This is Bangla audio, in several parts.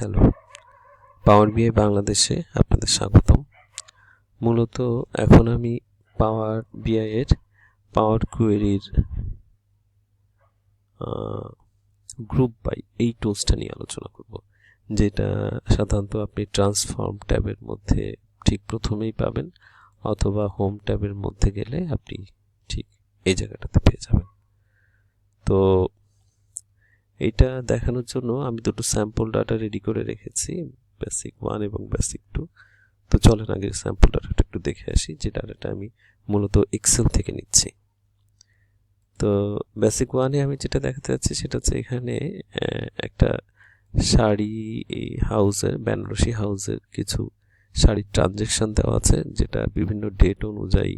হ্যালো, পাওয়ার বিআই বাংলাদেশে আপনাদের স্বাগতম। মূলত এখন আমি পাওয়ার বিআই এর পাওয়ার কোয়েরির গ্রুপ বাই এই টুলসটা নিয়ে আলোচনা করব, যেটা সাধারণত আপনি ট্রান্সফর্ম ট্যাবের মধ্যে ঠিক প্রথমেই পাবেন, অথবা হোম ট্যাবের মধ্যে গেলে আপনি ঠিক এই জায়গাটাতে পেয়ে যাবেন। তো এইটা দেখানোর জন্য আমি দুটো স্যাম্পল ডাটা রেডি করে রেখেছি, বেসিক 1 এবং বেসিক 2। তো চলেন আগে স্যাম্পল ডাটাটা একটু দেখে আসি, যে ডাটাটা আমি মূলত এক্সেল থেকে নিচ্ছি। তো বেসিক 1 এ আমি যেটা দেখাতে যাচ্ছি সেটা হচ্ছে এখানে একটা শাড়ি হাউসের, বেনারসি হাউসের কিছু শাড়ির ট্রানজ্যাকশন দেওয়া আছে, যেটা বিভিন্ন ডেট অনুযায়ী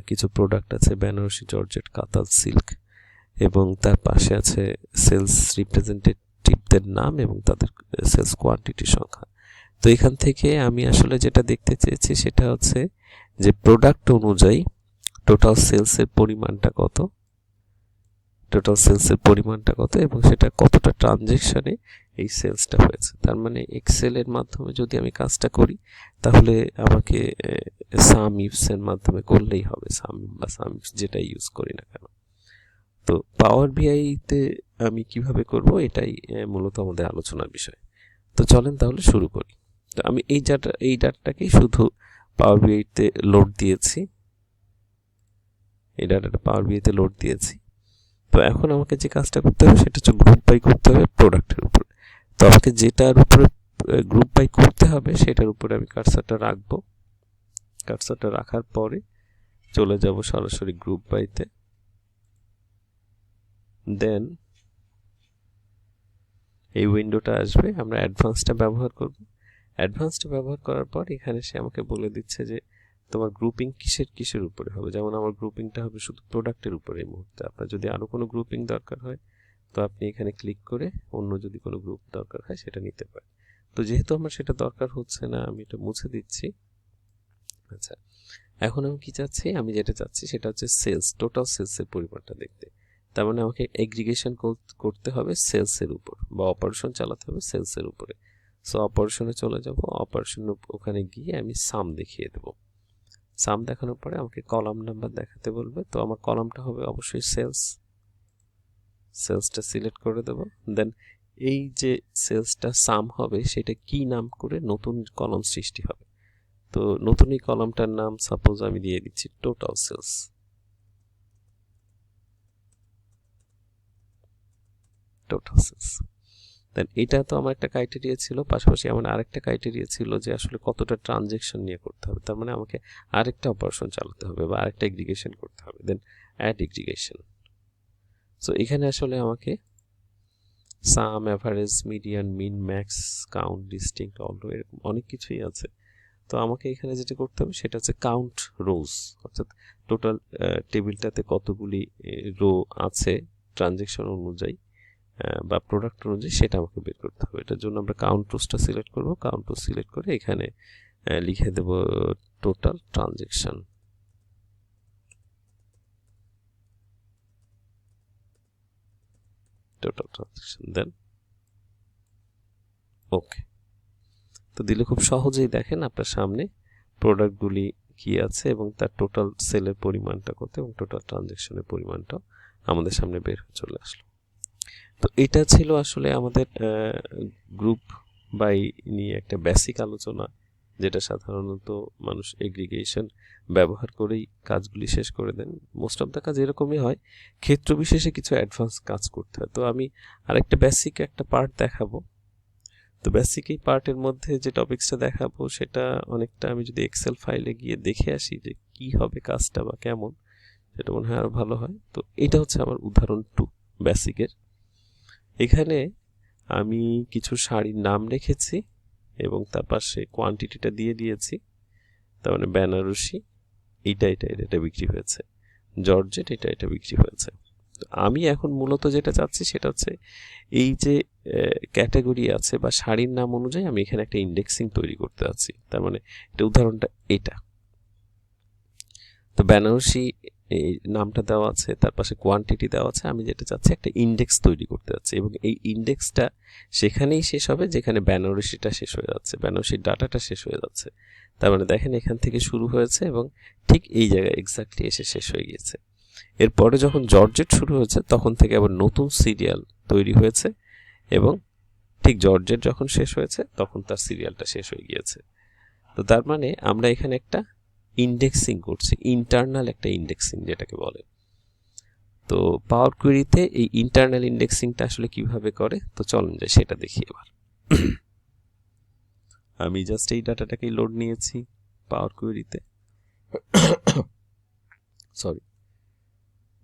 কিছু প্রোডাক্ট আছে, বেনারসি, জর্জেট, কাতান, সিল্ক, এবং তার পাশে আছে সেলস রিপ্রেজেন্টেটিভদের নাম এবং তাদের সেলস কোয়ান্টিটির সংখ্যা। তো এখান থেকে আমি আসলে যেটা দেখতে চেয়েছি সেটা হচ্ছে যে প্রোডাক্ট অনুযায়ী টোটাল সেলসের পরিমাণটা কত, এবং সেটা কতটা ট্রানজ্যাকশনে এই সেলসটা হয়েছে। তার মানে এক্সেল এর মাধ্যমে যদি আমি কাজটা করি তাহলে আমাকে সাম ইফস এর মাধ্যমে করলেই হবে, সাম বা সাম ইফস যেটা ইউজ করি না কেন। তো পাওয়ার বিআই তে আমি কিভাবে করব এটাই মূলত আমাদের আলোচনার বিষয়। তো চলেন তাহলে শুরু করি। তো আমি এই ডাটাটাকেই শুধু পাওয়ার বিআই তে লোড দিয়েছি, এই ডাটাটা পাওয়ার বিআই তে লোড দিয়েছি। তো এখন আমাকে যে কাজটা করতে হবে সেটা হচ্ছে গ্রুপ বাই করতে হবে প্রোডাক্টের উপরে। তো আমাকে যেটার উপরে গ্রুপ বাই করতে হবে সেটার উপরে আমি কার্সারটা রাখবো। কার্সারটা রাখার পরে চলে যাব সরাসরি গ্রুপ বাইতে। দেন এই উইন্ডোটা আসবে, আমরা অ্যাডভান্সটা ব্যবহার করব। অ্যাডভান্সটা ব্যবহার করার পর এখানে সে আমাকে বলে দিচ্ছে যে তোমার গ্রুপিং কিসের উপরে হবে। যেমন আমার গ্রুপিংটা হবে শুধু প্রোডাক্টের উপরে এই মুহূর্তে। আপনার যদি আরো কোনো গ্রুপিং দরকার হয় তো আপনি এখানে ক্লিক করে অন্য যদি কোনো গ্রুপ দরকার হয় সেটা নিতে পারেন। তো যেহেতু আমার সেটা দরকার হচ্ছে না, আমি এটা মুছে দিচ্ছি। আচ্ছা, এখন আমি কি চাচ্ছি, আমি যেটা চাচ্ছি সেটা হচ্ছে সেলস, টোটাল সেলসের পরিমাণটা দেখতে। তার মানে আমাকে এগ্রিগেশন করতে হবে সেলসের উপর, বা অপারেশন চালাতে হবে সেলসের উপরে। সো অপারেশনে চলে যাব, অপারেশন ওখানে গিয়ে আমি সাম দেখিয়ে দেব। সাম দেখানোর পরে আমাকে কলাম নাম্বার দেখাতে বলবে। তো আমার কলামটা হবে অবশ্যই সেলসটা সিলেক্ট করে দেব। দেন এই যে সেলসটা সাম হবে সেটা কি নাম করে নতুন কলাম সৃষ্টি হবে। তো নতুন এই কলামটার নাম সাপোজ আমি দিয়ে দিচ্ছি টোটাল সেলস। দেন এটা তো আমার একটা ক্রাইটেরিয়া ছিল, পাশাপাশি আমার আরেকটা ক্রাইটেরিয়া ছিল যে আসলে কতটা ট্রানজ্যাকশন নিয়ে করতে হবে। তার মানে আমাকে আরেকটা অপারেশন চালাতে হবে বা আরেকটা এগ্রিগেশন করতে হবে। দেন অ্যাড এগ্রিগেশন। সো এখানে আসলে আমাকে সাম, এভারেজ, মিডিয়ান, মিন, ম্যাক্স, কাউন্ট, ডিস্টিংক্ট, অলরো, এরকম অনেক কিছুই আছে। তো আমাকে এখানে যেটা করতে হবে সেটা হচ্ছে কাউন্ট রোজ, অর্থাৎ টোটাল টেবিলটাতে কতগুলি রো আছে ট্রানজ্যাকশন অনুযায়ী বা প্রোডাক্ট অনুযায়ী সেটা আমাকে বের করতে হবে। এটার জন্য আমরা কাউন্ট রোজটা সিলেক্ট করব। কাউন্ট রোজ সিলেক্ট করে এখানে লিখে দেব টোটাল ট্রানজ্যাকশন। দেন ওকে। তো দিলে খুব সহজেই দেখেন আপনার সামনে প্রোডাক্টগুলি কি আছে এবং তার টোটাল সেলের পরিমাণটা কত এবং টোটাল ট্রানজ্যাকশনের পরিমাণটা আমাদের সামনে বের হয়ে চলে আসলো। তো এটা ছিল আসলে আমাদের গ্রুপ বাই নিয়ে একটা বেসিক আলোচনা, যেটা সাধারণত মানুষ এগ্রিগেশন ব্যবহার করেই কাজগুলি শেষ করে দেন। মোস্ট অফ দ্য কাজ এরকমই হয়, ক্ষেত্র বিশেষে কিছু অ্যাডভান্স কাজ করতে হয়। তো আমি আরেকটা বেসিক একটা পার্ট দেখাবো। তো বেসিক এই পার্টের মধ্যে যে টপিকসটা দেখাবো সেটা অনেকটা আমি যদি এক্সেল ফাইলে গিয়ে দেখে আসি যে কি হবে কাজটা বা কেমন, সেটা মনে হয় আরো ভালো হয়। তো এটা হচ্ছে আমার উদাহরণ 2 বেসিকের। এখানে আমি কিছু শাড়ির নাম রেখেছি এবং তার পাশে কোয়ান্টিটিটা দিয়ে দিয়েছি। তার মানে বেনারসি এটা বিক্রি হয়েছে, জর্জেট এটা বিক্রি হয়েছে। আমি এখন মূলত যেটা চাচ্ছি সেটা হচ্ছে এই যে ক্যাটাগরি আছে বা শাড়ির নাম অনুযায়ী আমি এখানে একটা ইন্ডেক্সিং তৈরি করতে যাচ্ছি। তার মানে এটা উদাহরণটা এটা। তো বেনারসি এই নামটা দেওয়া আছে, তার পাশে কোয়ান্টিটি দেওয়া আছে। আমি যেটা চাচ্ছি একটা ইন্ডেক্স তৈরি করতে যাচ্ছি, এবং এই ইন্ডেক্সটা সেখানেই শেষ হবে যেখানে বেনারসিটা শেষ হয়ে যাচ্ছে, বেনারসির ডাটাটা শেষ হয়ে যাচ্ছে। তার মানে দেখেন এখান থেকে শুরু হয়েছে এবং ঠিক এই জায়গায় এক্স্যাক্টলি এসে শেষ হয়ে গিয়েছে। এরপরে যখন জর্জেট শুরু হয়েছে তখন থেকে আবার নতুন সিরিয়াল তৈরি হয়েছে, এবং ঠিক জর্জেট যখন শেষ হয়েছে তখন তার সিরিয়ালটা শেষ হয়ে গিয়েছে। তো তার মানে আমরা এখানে একটা ইন্ডেক্সিং করছি, ইন্টারনাল একটা ইন্ডেক্সিং যেটাকে বলে। তো পাওয়ার কোয়েরিতে এই ইন্টারনাল ইন্ডেক্সিংটা আসলে কিভাবে করে, তো চলুন যাই সেটা দেখি এবার। আমি জাস্ট এই ডাটাটাকেই লোড নিয়েছি পাওয়ার কোয়েরিতে, সরি,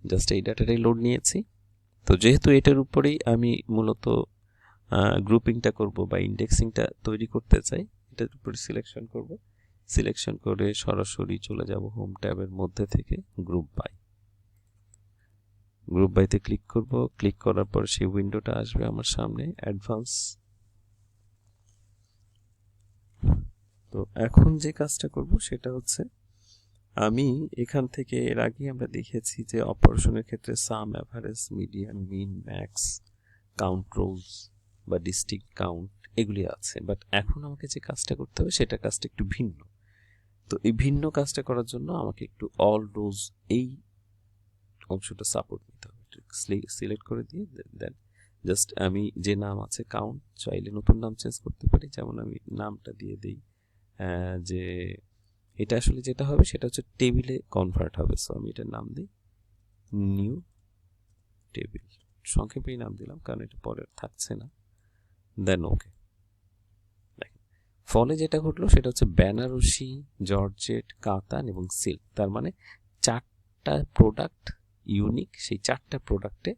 জাস্ট এই ডাটাটাই লোড নিয়েছি। তো যেহেতু এটার উপরেই আমি মূলত গ্রুপিংটা করব বা ইন্ডেক্সিংটা তৈরি করতে চাই, এটার উপরে সিলেকশন করব, সিলেকশন করে সরাসরি চলে যাব হোম ট্যাবের মধ্যে থেকে গ্রুপ বাই, গ্রুপ বাইতে ক্লিক করব। ক্লিক করার পর সেই উইন্ডোটা আসবে আমার সামনে, অ্যাডভান্স। তো এখন যে কাজটা করব সেটা হচ্ছে, আমি এখান থেকে এর আগে আমরা দেখেছি যে অপারেশনের ক্ষেত্রে সাম, অ্যাভারেজ, মিডিয়ান, মিন, ম্যাক্স, কাউন্ট রোজ বা ডিস্ট্রিক্ট কাউন্ট এগুলি আছে, বাট এখন আমাকে যে কাজটা করতে হবে সেটা কাজটা একটু ভিন্ন। তো এই ভিন্ন কাজটা করার জন্য আমাকে একটু অল রোজ এই অংশটা সাপোর্ট নিতে হবে। সিলেক্ট করে দিয়ে দেন জাস্ট আমি যে নাম আছে কাউন্ট, চাইলে নতুন নাম চেঞ্জ করতে পারি, যেমন আমি নামটা দিয়ে দিই যে এটা আসলে যেটা হবে সেটা হচ্ছে টেবিলে কনভার্ট হবে। সো আমি এটার নাম দিই নিউ টেবিল, সংক্ষেপেই নাম দিলাম কারণ এটা পরে থাকছে না। দেন ওকে। ফলে যেটা ঘটলো সেটা হচ্ছে বেনারসি, জর্জেট, কাতান এবং সিল্ক, তার মানে 4টা প্রোডাক্ট ইউনিক, সেই 4টা প্রোডাক্টে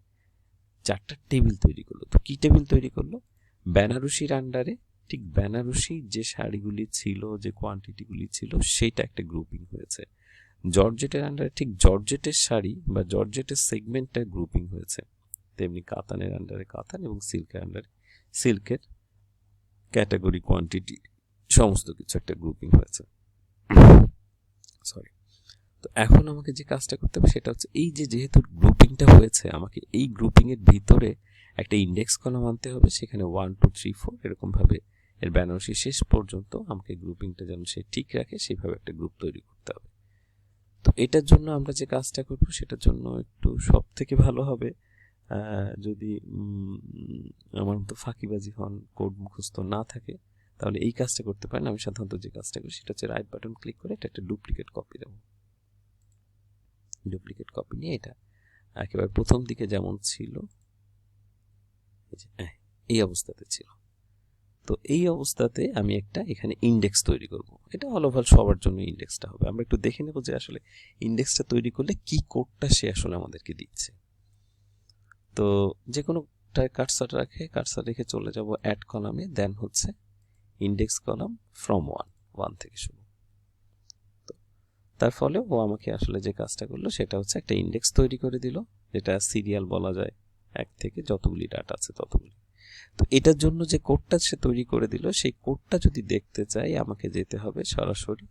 4টা টেবিল তৈরি করলো। তো কি টেবিল তৈরি করলো? বেনারসির আন্ডারে ঠিক বেনারসি যে শাড়িগুলি ছিল, যে কোয়ান্টিটিগুলি ছিল, সেইটা একটা গ্রুপিং হয়েছে। জর্জেটের আন্ডারে ঠিক জর্জেটের শাড়ি বা জর্জেটের সেগমেন্টটা গ্রুপিং হয়েছে। তেমনি কাতানের আন্ডারে কাতান এবং সিল্কের আন্ডারে সিল্কের ক্যাটাগরি, কোয়ান্টিটি সমস্ত কিছু একটা গ্রুপিং হয়েছে। সরি। তো এখন আমাকে যে কাজটা করতে হবে সেটা হচ্ছে, এই যে যেহেতু গ্রুপিংটা হয়েছে, আমাকে এই গ্রুপিং এর ভিতরে একটা ইন্ডেক্স কলাম আনতে হবে, সেখানে 1 2 3 4 এরকম ভাবে এর বেনারসি শেষ পর্যন্ত আমাকে গ্রুপিংটা যেন সে ঠিক রাখে সেইভাবে একটা গ্রুপ তৈরি করতে হবে। তো এটার জন্য আমরা যে কাজটা করব সেটার জন্য একটু সব থেকে ভালো হবে যদি আমার মতো ফাঁকিবাজি হন, কোড মুখস্থ না থাকে, তাহলে এই কাজটা করতে পারেন। আমি সাধারণত যে কাজটা করি সেটা হচ্ছে রাইট বাটন ক্লিক করে এটা একটা ডুপ্লিকেট কপি দেব। ডুপ্লিকেট কপি নিয়ে এটা একেবারে প্রথম দিকে যেমন ছিল এই অবস্থাতে ছিল, তো এই অবস্থাতে আমি একটা এখানে ইন্ডেক্স তৈরি করব। এটা অল ওভার সবার জন্য ইন্ডেক্সটা হবে। আমরা একটু দেখে নেব যে আসলে ইন্ডেক্সটা তৈরি করলে কি কোডটা সে আসলে আমাদেরকে দিচ্ছে। তো যে কোনো কার্সার রেখে চলে যাব অ্যাড কলামে, দেন হচ্ছে ইন্ডেক্স কলাম ফ্রম 1 থেকে শুরু। তো তার ফলে ও আমাকে আসলে যে কাজটা করলো সেটা হচ্ছে একটা ইন্ডেক্স তৈরি করে দিল, যেটা সিরিয়াল বলা যায়, 1 থেকে যতগুলি ডাটা আছে ততগুলি। তো এটার জন্য যে কোডটা সে তৈরি করে দিল, সেই কোডটা যদি দেখতে চাই আমাকে যেতে হবে সরাসরি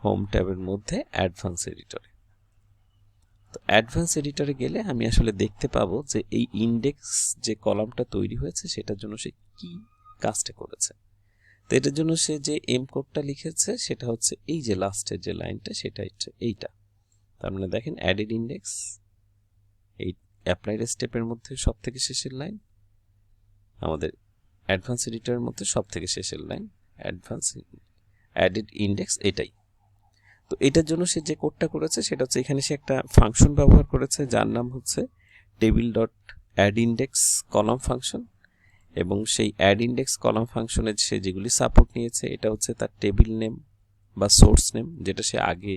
হোম ট্যাবের মধ্যে অ্যাডভান্স এডিটরে। তো অ্যাডভান্স এডিটরে গেলে আমি আসলে দেখতে পাবো যে এই ইন্ডেক্স যে কলামটা তৈরি হয়েছে সেটার জন্য সে কি কাজটা করেছে। তো এটার জন্য সে যে এম কোডটা লিখেছে সেটা হচ্ছে এই যে লাস্টের যে লাইনটা, সেটা হচ্ছে এইটা। তার মানে দেখেন অ্যাডেড ইন্ডেক্স, এই অ্যাপ্লাইড স্টেপের মধ্যে সব থেকে শেষের লাইন, আমাদের অ্যাডভান্স এডিটরের মধ্যে সব থেকে শেষের লাইন, অ্যাডভান্স অ্যাডেড ইন্ডেক্স, এটাই। তো এটার জন্য সে যে কোডটা করেছে সেটা হচ্ছে এখানে সে একটা ফাংশন ব্যবহার করেছে যার নাম হচ্ছে table dot add index column function, এবং সেই অ্যাড ইন্ডেক্স কলাম ফাংশনের সে যেগুলি সাপোর্ট নিয়েছে এটা হচ্ছে তার টেবিল নেম বা সোর্স নেম, যেটা সে আগে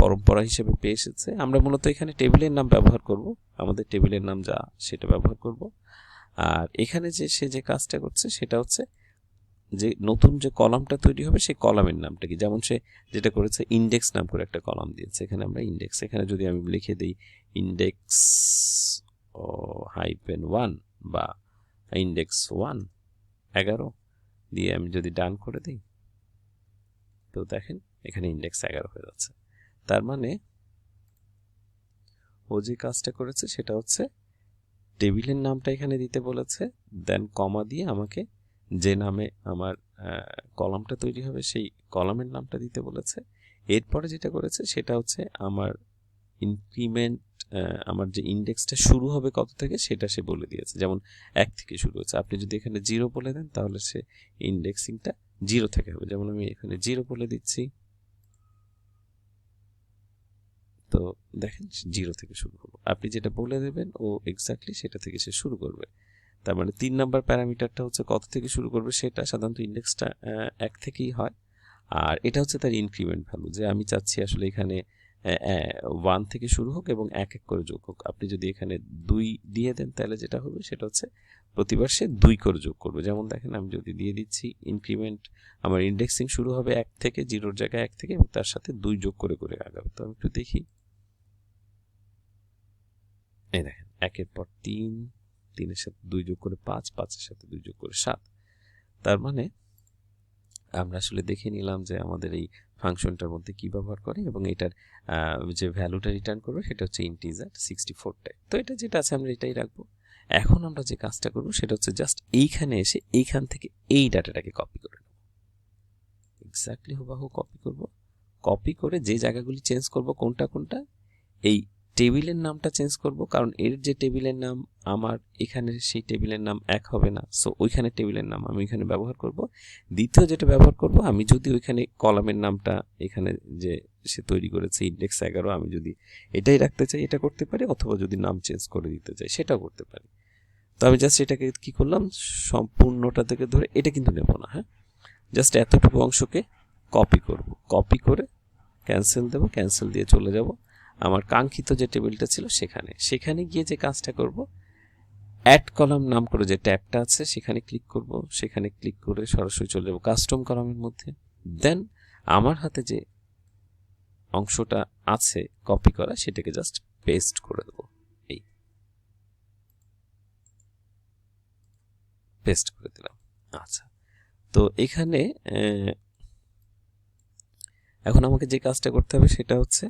পরম্পরা হিসেবে পেয়ে এসেছে। আমরা মূলত এখানে টেবিলের নাম ব্যবহার করব, আমাদের টেবিলের নাম যা সেটা ব্যবহার করব। আর এখানে যে সে যে কাজটা করছে সেটা হচ্ছে যে নতুন যে কলামটা তৈরি হবে সেই কলামের নামটা কি, যেমন সে যেটা করেছে ইন্ডেক্স নাম করে একটা কলাম দিয়েছে, এখানে আমরা ইন্ডেক্স, এখানে যদি আমি লিখে দিই ইন্ডেক্স -1 বা ইন্ডেক্স 1 11 দিয়ে আমি যদি ডান করে দিই, তো দেখেন এখানে ইন্ডেক্স 11 হয়ে যাচ্ছে। তার মানে ও যে কাজটা করেছে সেটা হচ্ছে টেবিলের নামটা এখানে দিতে বলেছে, দেন কমা দিয়ে আমাকে যে নামে আমার কলামটা তৈরি হবে সেই কলামের নামটা দিতে বলেছে। এরপরে যেটা করেছে সেটা হচ্ছে আমার ইনক্রিমেন্ট, আমার যে ইন্ডেক্সটা শুরু হবে কত থেকে সেটা সে বলে দিয়েছে, যেমন 1 থেকে শুরু হচ্ছে। আপনি যদি এখানে 0 বলে দেন তাহলে সে ইন্ডেক্সিংটা 0 থেকে হবে, যেমন আমি এখানে 0 বলে দিচ্ছি, তো দেখেন 0 থেকে শুরু হলো। আপনি যেটা বলে দেবেন ও এক্স্যাক্টলি সেটা থেকে সে শুরু করবে। তার মানে 3 নাম্বার প্যারামিটারটা হচ্ছে কত থেকে শুরু করবে, সেটা সাধারণত ইন্ডেক্সটা 1 থেকেই হয়। আর এটা হচ্ছে তার ইনক্রিমেন্ট ভ্যালু, যে আমি চাচ্ছি আসলে এখানে 1 থেকে শুরু হোক এবং 1 করে যোগ হোক। আপনি যদি এখানে 2 দিয়ে দেন তাহলে যেটা হবে সেটা হচ্ছে প্রতিবার সে 2 করে যোগ করবে। যেমন দেখেন আমি যদি দিয়ে দিচ্ছি ইনক্রিমেন্ট, আমার ইন্ডেক্সিং শুরু হবে 1 থেকে, 0-র জায়গায় 1 থেকে, এবং তার সাথে 2 যোগ করে করে আগাবে। তো আমি একটু দেখি, এই দেখেন 1-এর পর 3, 3-এর সাথে 2 যোগ করে 5, 5-এর সাথে 2 যোগ করে 7। তার মানে আমরা আসলে দেখে নিলাম যে আমাদের এই ফাংশনটার মধ্যে কি ব্যবহার করে, এবং এটার যে ভ্যালুটা রিটার্ন করবে সেটা হচ্ছে ইন্টিজার 64 টাইপ। তো এটা যেটা আছে আমরা এটাই রাখবো। এখন আমরা যে কাজটা করব সেটা হচ্ছে জাস্ট এইখানে এসে এইখান থেকে এই ডাটাটাকে কপি করে নেব, এক্স্যাক্টলি হুবহু কপি করব। কপি করে যে জায়গাগুলি চেঞ্জ করব কোনটা কোনটা, এই টেবিলের নামটা চেঞ্জ করব, কারণ এর যে টেবিলের নাম আমার এখানে সেই টেবিলের নাম এক হবে না, সো ওইখানে টেবিলের নাম আমি এখানে ব্যবহার করব। দ্বিতীয় যেটা ব্যবহার করব, আমি যদি ওইখানে কলামের নামটা এখানে যে সে তৈরি করেছে ইন্ডেক্স 11, আমি যদি এটাই রাখতে চাই এটা করতে পারি, অথবা যদি নাম চেঞ্জ করে দিতে চাই সেটাও করতে পারি। তো আমি জাস্ট এটাকে কি করলাম, সম্পূর্ণটা থেকে ধরে এটা কিন্তু নেব না, হ্যাঁ, জাস্ট এতটুকু অংশকে কপি করব, কপি করে ক্যান্সেল দেব, ক্যান্সেল দিয়ে চলে যাব আমার কাঙ্ক্ষিত যে টেবিলটা ছিল সেখানে গিয়ে যে কাজটা করব, অ্যাড কলাম নাম করে যে ট্যাবটা আছে সেখানে ক্লিক করব, সেখানে ক্লিক করে সরাসরি চলে যাব কাস্টম কলামের মধ্যে। দেন আমার হাতে যে অংশটা আছে কপি করা সেটাকে জাস্ট পেস্ট করে দেব, এই পেস্ট করে দিলাম। আচ্ছা, তো এখানে এখন আমাকে যে কাজটা করতে হবে সেটা হচ্ছে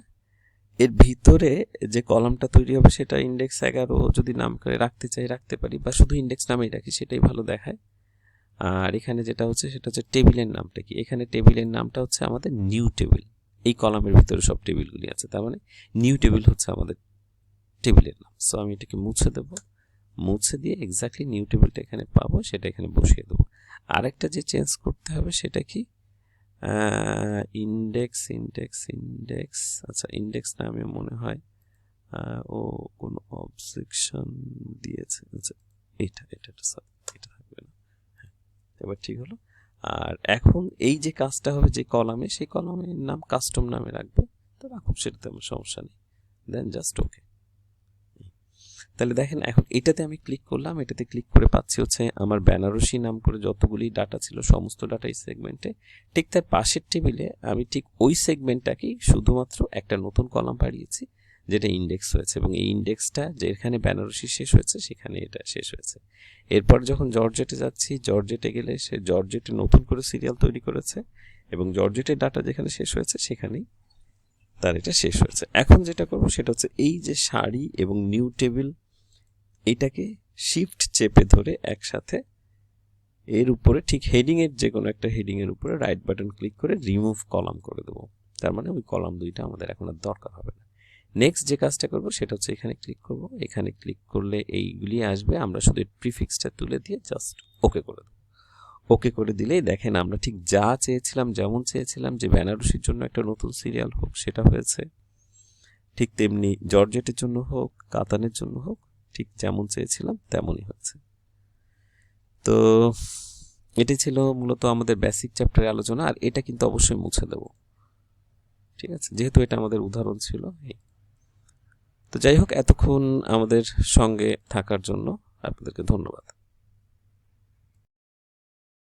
এর ভিতরে যে কলামটা তৈরি হবে সেটা ইন্ডেক্স 11 যদি নাম করে রাখতে চাই রাখতে পারি, বা শুধু ইন্ডেক্স নামেই রাখি সেটাই ভালো দেখায়। আর এখানে যেটা হচ্ছে সেটা হচ্ছে টেবিলের নামটা কি, এখানে টেবিলের নামটা হচ্ছে আমাদের নিউ টেবিল। এই কলামের ভিতরে সব টেবিলগুলি আছে, তার মানে নিউ টেবিল হচ্ছে আমাদের টেবিলের নাম। সো আমি এটাকে মুছে দেব, মুছে দিয়ে এক্স্যাক্টলি নিউ টেবিলটা এখানে পাবো সেটা এখানে বসিয়ে দেবো। আরেকটা যে চেঞ্জ করতে হবে সেটা কি, ইন্ডেক্স ইন্ডেক্স ইন্ডেক্স আচ্ছা ইন্ডেক্স নামে মনে হয় ও কোন অবজেকশন দিয়েছে, আচ্ছা এটা এটা এটা থাকবে না, এবার ঠিক হলো। আর এখন এই যে কাজটা হবে যে কলামে, সেই কলামের নাম কাস্টম নামে রাখবো, তো রাখুন, সেটাতে আমার সমস্যা নেই। দেন জাস্ট ওকে। তাহলে দেখেন এখন এটাতে আমি ক্লিক করলাম, এটাতে ক্লিক করে পাচ্ছি হচ্ছে আমার বেনারসি নাম করে যতগুলি ডাটা ছিল সমস্ত ডাটা এই সেগমেন্টে। ঠিক তার পাশের টেবিলে আমি ঠিক ওই সেগমেন্টটাকেই শুধুমাত্র একটা নতুন কলাম বাড়িয়েছি যেটা ইন্ডেক্স হয়েছে, এবং এই ইন্ডেক্সটা যেখানে বেনারসি শেষ হয়েছে সেখানে এটা শেষ হয়েছে। এরপর যখন জর্জেটে যাচ্ছি, জর্জেটে গেলে সে জর্জেটে নতুন করে সিরিয়াল তৈরি করেছে, এবং জর্জেটের ডাটা যেখানে শেষ হয়েছে সেখানেই তার এটা শেষ হয়েছে। এখন যেটা করবো সেটা হচ্ছে এই যে সারি এবং নিউ টেবিল, এটাকে শিফট চেপে ধরে একসাথে এর উপরে ঠিক হেডিং এর যে কোনো একটা হেডিং এর উপরে রাইট বাটন ক্লিক করে রিমুভ কলাম করে দেবো। তার মানে ওই কলাম দুইটা আমাদের এখন আর দরকার হবে না। নেক্সট যে কাজটা করব সেটা হচ্ছে এখানে ক্লিক করব, এখানে ক্লিক করলে এইগুলি আসবে, আমরা শুধু প্রিফিক্সটা তুলে দিয়ে জাস্ট ওকে করে দেবো। ওকে করে দিলেই দেখেন আমরা ঠিক যা চেয়েছিলাম, যেমন চেয়েছিলাম যে বেনারসির জন্য একটা নতুন সিরিয়াল হোক সেটা হয়েছে, ঠিক তেমনি জর্জেটের জন্য হোক, কাতানের জন্য হোক, ঠিক যেমন চেয়েছিলাম তেমনই হয়েছে। তো এটি ছিল মূলত আমাদের বেসিক চ্যাপ্টারের আলোচনা, আর এটা কিন্তু অবশ্যই মুছে দেব, ঠিক আছে, যেহেতু এটা আমাদের উদাহরণ ছিল। তো যাই হোক, এতক্ষণ আমাদের সঙ্গে থাকার জন্য আপনাদেরকে ধন্যবাদ।